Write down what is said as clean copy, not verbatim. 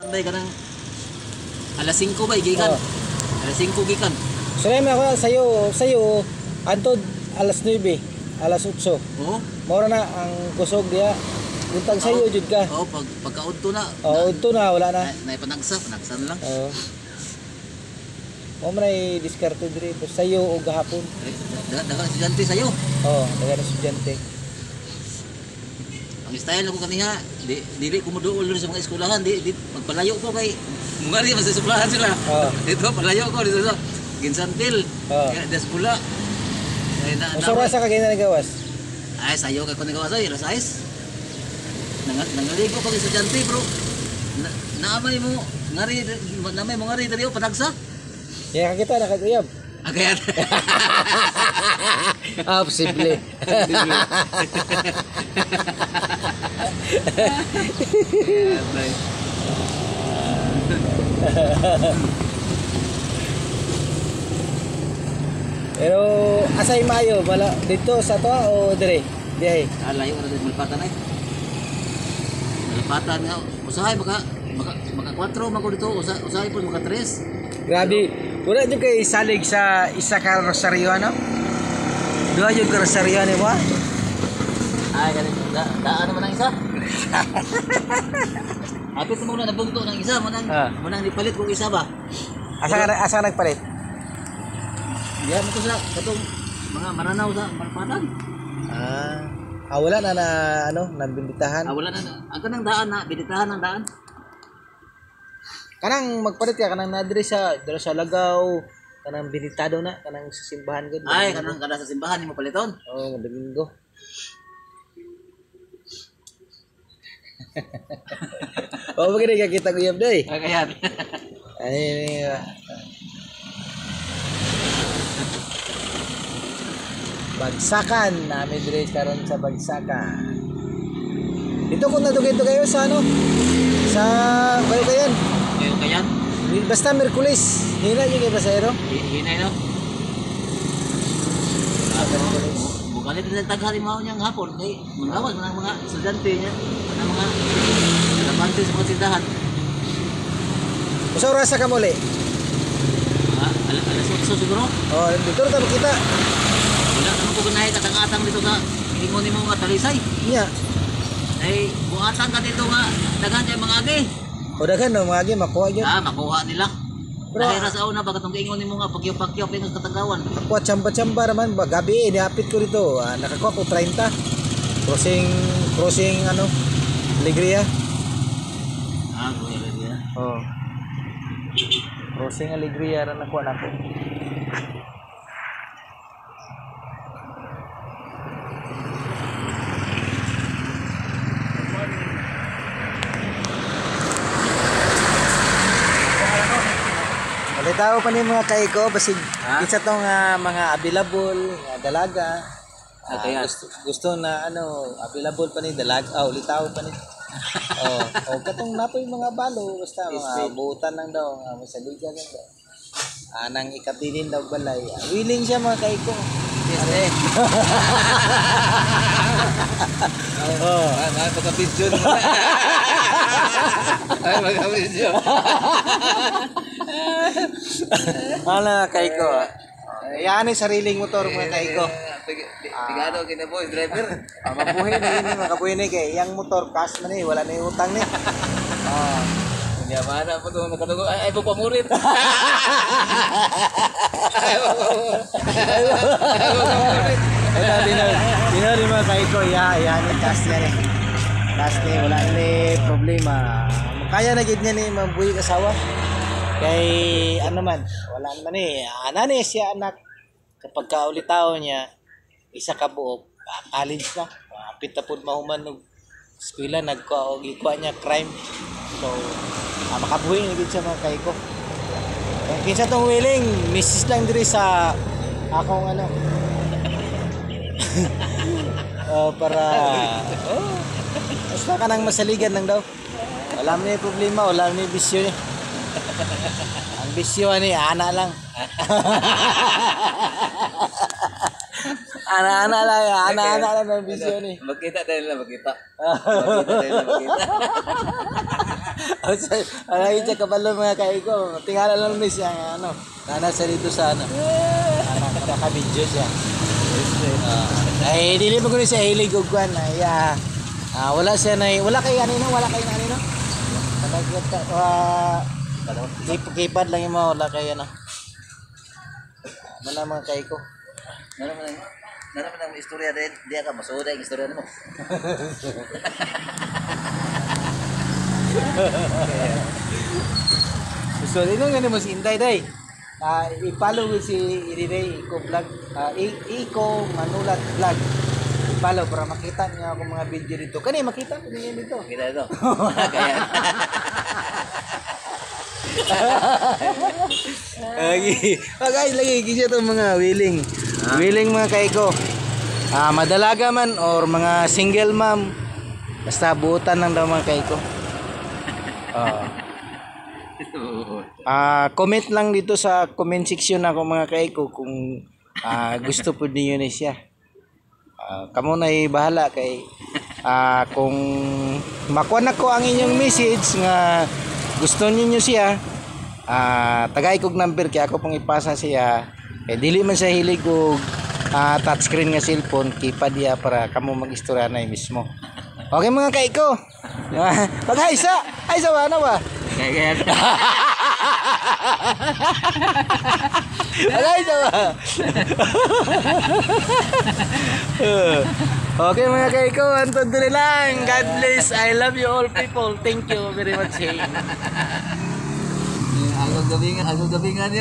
Bay ka ng alas 5 ba gikan? Alas 5 gikan. Sure mo ako sayo antod alas 9, alas 8. Oo. Mora na ang kusog diha. Buntag sayo jud ka. Oo, pagkaudto na. Udto na wala na. Na panagsan lang. Oo. Mo man diskarte diri sayo o gahapon. Daga estudyante sayo. Oo, daga estudyante. Ang style ko kaniha, dili ko moduol sa mga eskwelahan, di magpalayo ko kay mungari mas eskwelahan sila. Dito palayo ko dito sa Ginsantil. Des pula. Usa ra sa kagina nagawas. Ay sayo kay kun gawas ay alas 6. Nangaligo pag estudyante bro. Naamay mo ngari diri o panagsa. Ya kita nakaguyab. Agayat. Posible. Pero asay mayo bala dito sa to o dire? Diay. Layo na dito malpatan ay. Malpatan nga usahay maka 4 man ko dito usahay pud maka 3. Grabe. Wala jud kay salig sa isa ka rosaryo ano? Duha jud ka rosaryo ni mo. Ay galing daan naman ang isa. Apit mo na nabungto ng isa manang ipalit kung isa ba. Asa nagpalit? Diyan mo to sa katong mga maranaw sa malpatan. Wala na ano, nabibitahan. Wala na. Ang kanang daan na biditahan ng daan. Kanang magpalit ka kanang nadiri sa Lagaw, kanang binitado na kanang sa simbahan gud. Ay kanang sa simbahan mo paliton. Oo, Domingo. Bagay ka kita guyab day. Kaya. Ay Bagsakan, namin dire karon sa Bagsakan. Dito kung nadugito kayo sa ano? Sa Bayugayan. Bayugayan? Basta Merkulis. Hina yung kay pasahero? Hinay no? Bukan din taghari mao niyang hapon kay mangawas ng mga estudyante niya, ng mga trabahante sa mga tindahan. Usa oras ka muli? Alas 8 siguro? Dito ta makita. Wala naman ko ganahe katang-atang dito sa ingon nimo nga talisay. Nya. Ay, buatan ka dito nga daghan kay mga agi. O daghan no mga agi makuha gyud. Makuha nila. Pero nahira sa una bagat tong ingon nimo nga pagyo-pagyo ning katanggawan. Ako chamba-chamba naman gabi niapit ko dito. Nakakuha ko 30. Crossing ano? Alegria. Alegria. Crossing Alegria ra nakuha nako. Tao pa ni mga kaiko basig isa tong mga available nga dalaga. Gusto na ano available pa ni dalaga ulitaw pa ni. Katong napoy mga balo basta mga buutan lang daw nga masaligan lang daw. Anang ikatinin daw balay. Willing siya mga kaiko. Yes, Ay pagka-video. Ay pagka-video. Ala kaiko. Yan ay sariling motor mga kaiko. Tigado kina boy driver. Mabuhay na yun makabuhay na kay yang motor cash man wala na yung utang ni. Hindi mana po to nakadugo ay pamurit. Dino di mga kaiko yan ni cash niya ni. Cash ni wala ni problema. Kaya na gid niya ni mabuhay kasawa. Kay ano man wala naman anani siya anak kapag kaulitaw niya isa ka buok college na apit na pud mahuman og eskwela nagkuha niya crime so makabuhi na gid siya mga kaiko kung kinsa tong willing misis lang diri sa akong ano para basta ka nang masaligan lang daw wala man problema wala man bisyo ni ang bisyo ni ana lang ana lang ang bisyo ni magkita tayo lang magkita Alay siya kabalo mga kaiko. Tingala lang ni siya ano. Nasa dito sa ano. Nakaka-video siya. Ay dili mo kuno siya hilig og kwan ay wala siya na wala kay kanino. Kipad lang yung wala kay ano. Mana mga kaiko. Nanaman ang istorya din, di ka masuda ang istorya mo. So, ino nga mo si Inday day. I-follow mo si Iriday Iko Vlog. Iko Manulat Vlog. I-follow para makita niya ako mga video dito. Kani makita ko niya dito. Kita ito. Kaya. Guys, lagi kisya itong mga willing. Willing mga kaiko. Madalaga man or mga single mom. Basta buutan lang daw mga kaiko. Comment lang dito sa comment section ako mga kaiko kung gusto po niyo na siya. Kamo na bahala kay kung makuha na ko ang inyong message nga gusto niyo siya. Tagay kog number kaya ako pong ipasa siya. Dili man sa hilig og touchscreen nga cellphone, kipad dia para kamo mag-istorya na mismo. Okay mga kaiko. Ay sa ano ba? Kaya. Ay sa ba? Okay mga kaiko, antod dili lang. God bless. I love you all people. Thank you very much. Agad gabingan niyo.